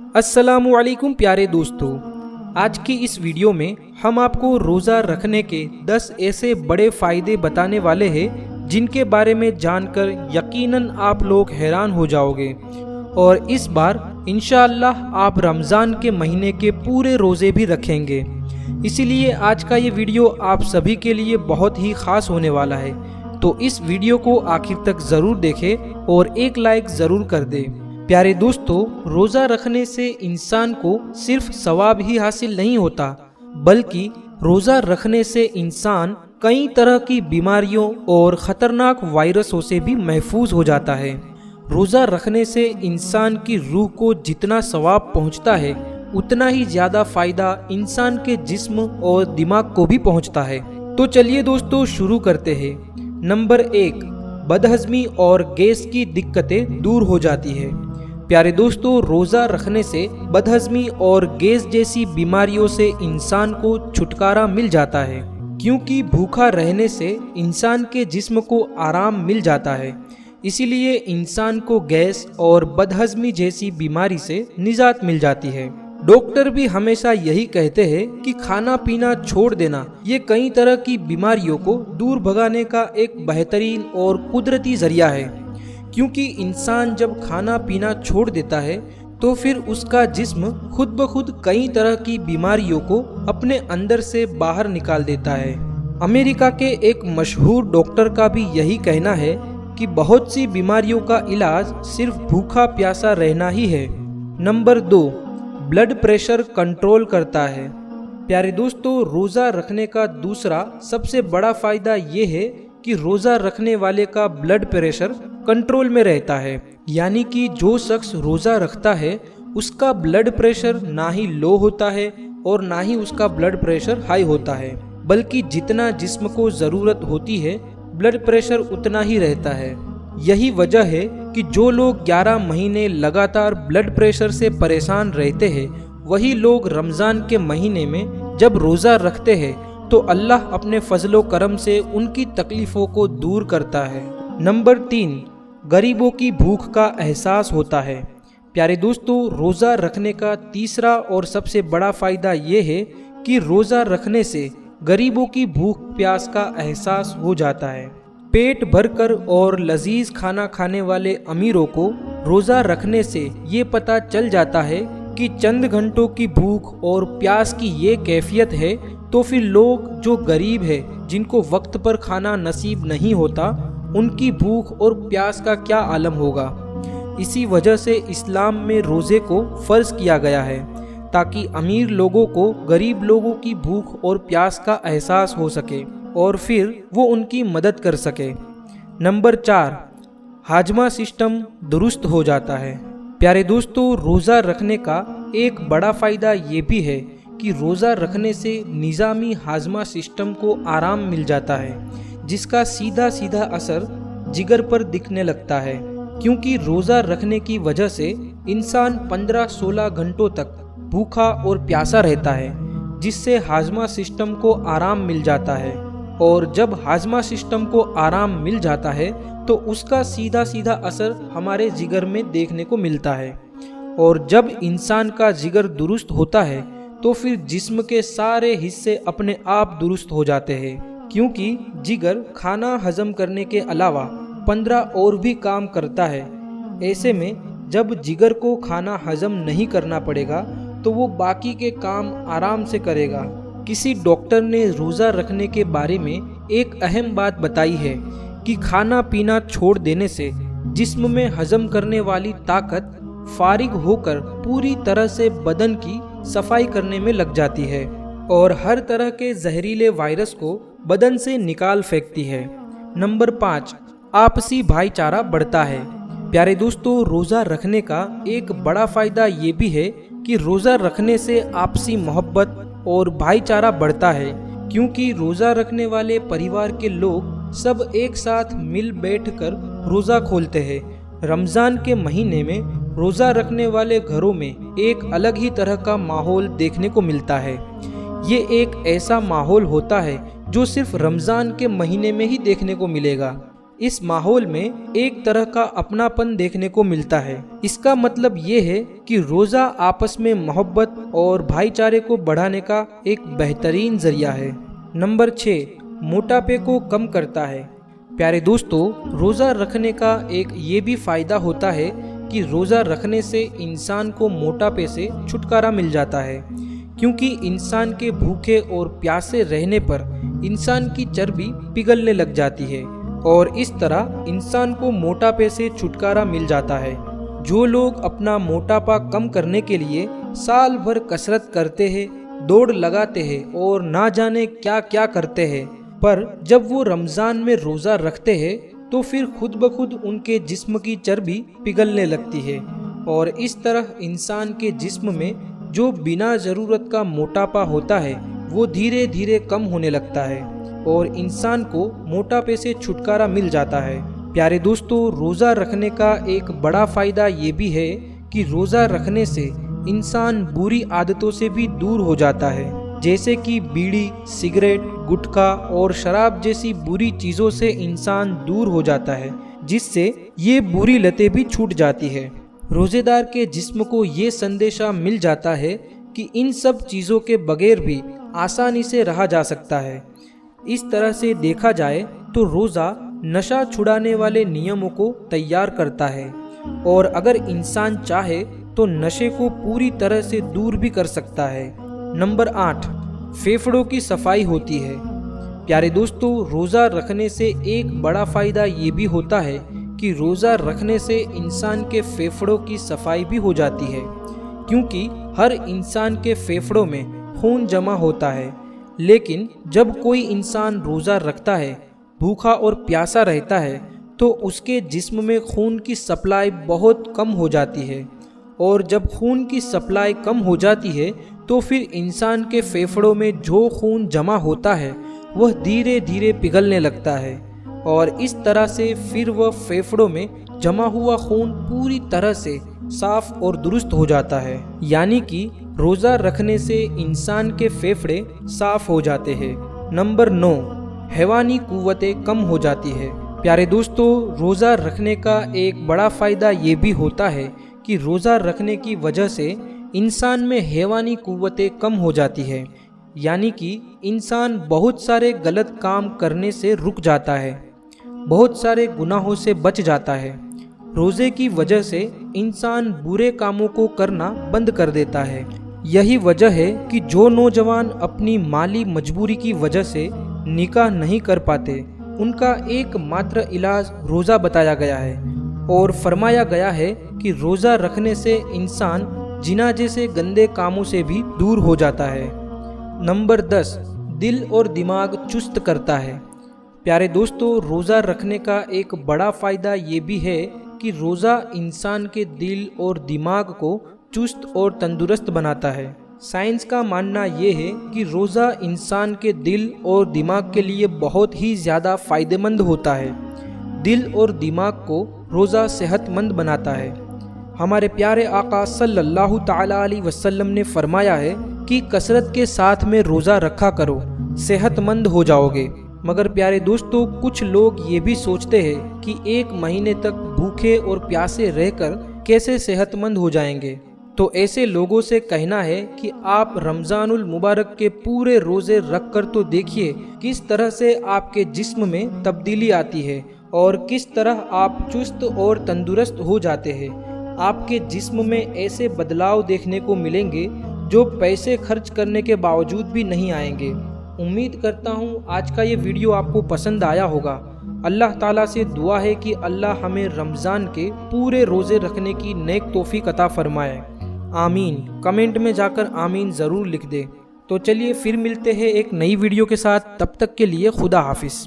अस्सलामु अलैकुम प्यारे दोस्तों, आज की इस वीडियो में हम आपको रोज़ा रखने के 10 ऐसे बड़े फ़ायदे बताने वाले हैं जिनके बारे में जानकर यकीनन आप लोग हैरान हो जाओगे। और इस बार इंशाअल्लाह आप रमज़ान के महीने के पूरे रोज़े भी रखेंगे। इसीलिए आज का ये वीडियो आप सभी के लिए बहुत ही ख़ास होने वाला है, तो इस वीडियो को आखिर तक ज़रूर देखें और एक लाइक ज़रूर कर दें। प्यारे दोस्तों, रोज़ा रखने से इंसान को सिर्फ सवाब ही हासिल नहीं होता, बल्कि रोज़ा रखने से इंसान कई तरह की बीमारियों और ख़तरनाक वायरसों से भी महफूज हो जाता है। रोज़ा रखने से इंसान की रूह को जितना सवाब पहुंचता है, उतना ही ज़्यादा फ़ायदा इंसान के जिस्म और दिमाग को भी पहुंचता है। तो चलिए दोस्तों शुरू करते हैं। नंबर 1, बदहज़मी और गैस की दिक्कतें दूर हो जाती है। प्यारे दोस्तों, रोज़ा रखने से बदहज़मी और गैस जैसी बीमारियों से इंसान को छुटकारा मिल जाता है, क्योंकि भूखा रहने से इंसान के जिस्म को आराम मिल जाता है। इसीलिए इंसान को गैस और बदहज़मी जैसी बीमारी से निजात मिल जाती है। डॉक्टर भी हमेशा यही कहते हैं कि खाना पीना छोड़ देना ये कई तरह की बीमारियों को दूर भगाने का एक बेहतरीन और कुदरती जरिया है, क्योंकि इंसान जब खाना पीना छोड़ देता है तो फिर उसका जिस्म खुद ब खुद कई तरह की बीमारियों को अपने अंदर से बाहर निकाल देता है। अमेरिका के एक मशहूर डॉक्टर का भी यही कहना है कि बहुत सी बीमारियों का इलाज सिर्फ भूखा प्यासा रहना ही है। नंबर 2, ब्लड प्रेशर कंट्रोल करता है। प्यारे दोस्तों, रोज़ा रखने का दूसरा सबसे बड़ा फ़ायदा ये है कि रोज़ा रखने वाले का ब्लड प्रेशर कंट्रोल में रहता है। यानी कि जो शख्स रोज़ा रखता है उसका ब्लड प्रेशर ना ही लो होता है और ना ही उसका ब्लड प्रेशर हाई होता है, बल्कि जितना जिस्म को ज़रूरत होती है ब्लड प्रेशर उतना ही रहता है। यही वजह है कि जो लोग 11 महीने लगातार ब्लड प्रेशर से परेशान रहते हैं, वही लोग रमज़ान के महीने में जब रोज़ा रखते हैं तो अल्लाह अपने फजलो करम से उनकी तकलीफ़ों को दूर करता है। नंबर 3, गरीबों की भूख का एहसास होता है। प्यारे दोस्तों, रोज़ा रखने का तीसरा और सबसे बड़ा फ़ायदा ये है कि रोज़ा रखने से गरीबों की भूख प्यास का एहसास हो जाता है। पेट भरकर और लजीज खाना खाने वाले अमीरों को रोज़ा रखने से ये पता चल जाता है कि चंद घंटों की भूख और प्यास की ये कैफियत है, तो फिर लोग जो गरीब है, जिनको वक्त पर खाना नसीब नहीं होता, उनकी भूख और प्यास का क्या आलम होगा। इसी वजह से इस्लाम में रोज़े को फ़र्ज़ किया गया है, ताकि अमीर लोगों को गरीब लोगों की भूख और प्यास का एहसास हो सके और फिर वो उनकी मदद कर सके। नंबर 4, हाजमा सिस्टम दुरुस्त हो जाता है। प्यारे दोस्तों, रोज़ा रखने का एक बड़ा फ़ायदा ये भी है कि रोज़ा रखने से निज़ामी हाजमा सिस्टम को आराम मिल जाता है, जिसका सीधा सीधा असर जिगर पर दिखने लगता है, क्योंकि रोज़ा रखने की वजह से इंसान 15-16 घंटों तक भूखा और प्यासा रहता है, जिससे हाजमा सिस्टम को आराम मिल जाता है। और जब हाजमा सिस्टम को आराम मिल जाता है तो उसका सीधा सीधा असर हमारे जिगर में देखने को मिलता है। और जब इंसान का जिगर दुरुस्त होता है तो फिर जिस्म के सारे हिस्से अपने आप दुरुस्त हो जाते हैं, क्योंकि जिगर खाना हजम करने के अलावा 15 और भी काम करता है। ऐसे में जब जिगर को खाना हजम नहीं करना पड़ेगा तो वो बाकी के काम आराम से करेगा। किसी डॉक्टर ने रोज़ा रखने के बारे में एक अहम बात बताई है कि खाना पीना छोड़ देने से जिस्म में हजम करने वाली ताकत फारिग होकर पूरी तरह से बदन की सफाई करने में लग जाती है और हर तरह के जहरीले वायरस को बदन से निकाल फेंकती है। नंबर 5, आपसी भाईचारा बढ़ता है। प्यारे दोस्तों, रोज़ा रखने का एक बड़ा फ़ायदा ये भी है कि रोज़ा रखने से आपसी मोहब्बत और भाईचारा बढ़ता है, क्योंकि रोज़ा रखने वाले परिवार के लोग सब एक साथ मिल बैठकर रोज़ा खोलते हैं। रमज़ान के महीने में रोज़ा रखने वाले घरों में एक अलग ही तरह का माहौल देखने को मिलता है। ये एक ऐसा माहौल होता है जो सिर्फ रमज़ान के महीने में ही देखने को मिलेगा। इस माहौल में एक तरह का अपनापन देखने को मिलता है। इसका मतलब ये है कि रोज़ा आपस में मोहब्बत और भाईचारे को बढ़ाने का एक बेहतरीन जरिया है। नंबर 6, मोटापे को कम करता है। प्यारे दोस्तों, रोज़ा रखने का एक ये भी फ़ायदा होता है कि रोज़ा रखने से इंसान को मोटापे से छुटकारा मिल जाता है, क्योंकि इंसान के भूखे और प्यासे रहने पर इंसान की चर्बी पिघलने लग जाती है और इस तरह इंसान को मोटापे से छुटकारा मिल जाता है। जो लोग अपना मोटापा कम करने के लिए साल भर कसरत करते हैं, दौड़ लगाते हैं और ना जाने क्या क्या करते हैं, पर जब वो रमज़ान में रोज़ा रखते हैं तो फिर खुद ब खुद उनके जिस्म की चर्बी पिघलने लगती है और इस तरह इंसान के जिस्म में जो बिना ज़रूरत का मोटापा होता है वो धीरे धीरे कम होने लगता है और इंसान को मोटापे से छुटकारा मिल जाता है। प्यारे दोस्तों, रोज़ा रखने का एक बड़ा फ़ायदा ये भी है कि रोज़ा रखने से इंसान बुरी आदतों से भी दूर हो जाता है, जैसे कि बीड़ी, सिगरेट, गुटखा और शराब जैसी बुरी चीज़ों से इंसान दूर हो जाता है, जिससे ये बुरी लतें भी छूट जाती है। रोज़ेदार के जिस्म को ये संदेशा मिल जाता है कि इन सब चीज़ों के बगैर भी आसानी से रहा जा सकता है। इस तरह से देखा जाए तो रोज़ा नशा छुड़ाने वाले नियमों को तैयार करता है और अगर इंसान चाहे तो नशे को पूरी तरह से दूर भी कर सकता है। नंबर 8, फेफड़ों की सफाई होती है। प्यारे दोस्तों, रोज़ा रखने से एक बड़ा फ़ायदा ये भी होता है कि रोज़ा रखने से इंसान के फेफड़ों की सफाई भी हो जाती है, क्योंकि हर इंसान के फेफड़ों में खून जमा होता है। लेकिन जब कोई इंसान रोज़ा रखता है, भूखा और प्यासा रहता है, तो उसके जिस्म में खून की सप्लाई बहुत कम हो जाती है और जब खून की सप्लाई कम हो जाती है तो फिर इंसान के फेफड़ों में जो खून जमा होता है वह धीरे धीरे पिघलने लगता है और इस तरह से फिर वह फेफड़ों में जमा हुआ खून पूरी तरह से साफ और दुरुस्त हो जाता है। यानी कि रोज़ा रखने से इंसान के फेफड़े साफ हो जाते हैं। नंबर 9, हैवानी कुव्वतें कम हो जाती है। प्यारे दोस्तों, रोज़ा रखने का एक बड़ा फ़ायदा ये भी होता है कि रोज़ा रखने की वजह से इंसान में हैवानी कुव्वतें कम हो जाती है, यानी कि इंसान बहुत सारे गलत काम करने से रुक जाता है, बहुत सारे गुनाहों से बच जाता है। रोज़े की वजह से इंसान बुरे कामों को करना बंद कर देता है। यही वजह है कि जो नौजवान अपनी माली मजबूरी की वजह से निकाह नहीं कर पाते, उनका एकमात्र इलाज रोज़ा बताया गया है और फरमाया गया है कि रोज़ा रखने से इंसान जिना जैसे गंदे कामों से भी दूर हो जाता है। नंबर 10, दिल और दिमाग चुस्त करता है। प्यारे दोस्तों, रोज़ा रखने का एक बड़ा फ़ायदा ये भी है कि रोज़ा इंसान के दिल और दिमाग को चुस्त और तंदुरुस्त बनाता है। साइंस का मानना ये है कि रोज़ा इंसान के दिल और दिमाग के लिए बहुत ही ज़्यादा फ़ायदेमंद होता है। दिल और दिमाग को रोज़ा सेहतमंद बनाता है। हमारे प्यारे आका सल्लल्लाहु ताला अलैहि वसल्लम ने फरमाया है कि कसरत के साथ में रोज़ा रखा करो, सेहतमंद हो जाओगे। मगर प्यारे दोस्तों, कुछ लोग ये भी सोचते हैं कि एक महीने तक भूखे और प्यासे रहकर कैसे सेहतमंद हो जाएंगे। तो ऐसे लोगों से कहना है कि आप रमज़ानुल मुबारक के पूरे रोज़े रख कर तो देखिए किस तरह से आपके जिस्म में तब्दीली आती है और किस तरह आप चुस्त और तंदुरुस्त हो जाते हैं। आपके जिस्म में ऐसे बदलाव देखने को मिलेंगे जो पैसे खर्च करने के बावजूद भी नहीं आएंगे। उम्मीद करता हूँ आज का ये वीडियो आपको पसंद आया होगा। अल्लाह ताला से दुआ है कि अल्लाह हमें रमज़ान के पूरे रोज़े रखने की नेक तौफीक अता फरमाए। आमीन। कमेंट में जाकर आमीन ज़रूर लिख दे। तो चलिए फिर मिलते हैं एक नई वीडियो के साथ, तब तक के लिए खुदा हाफिज़।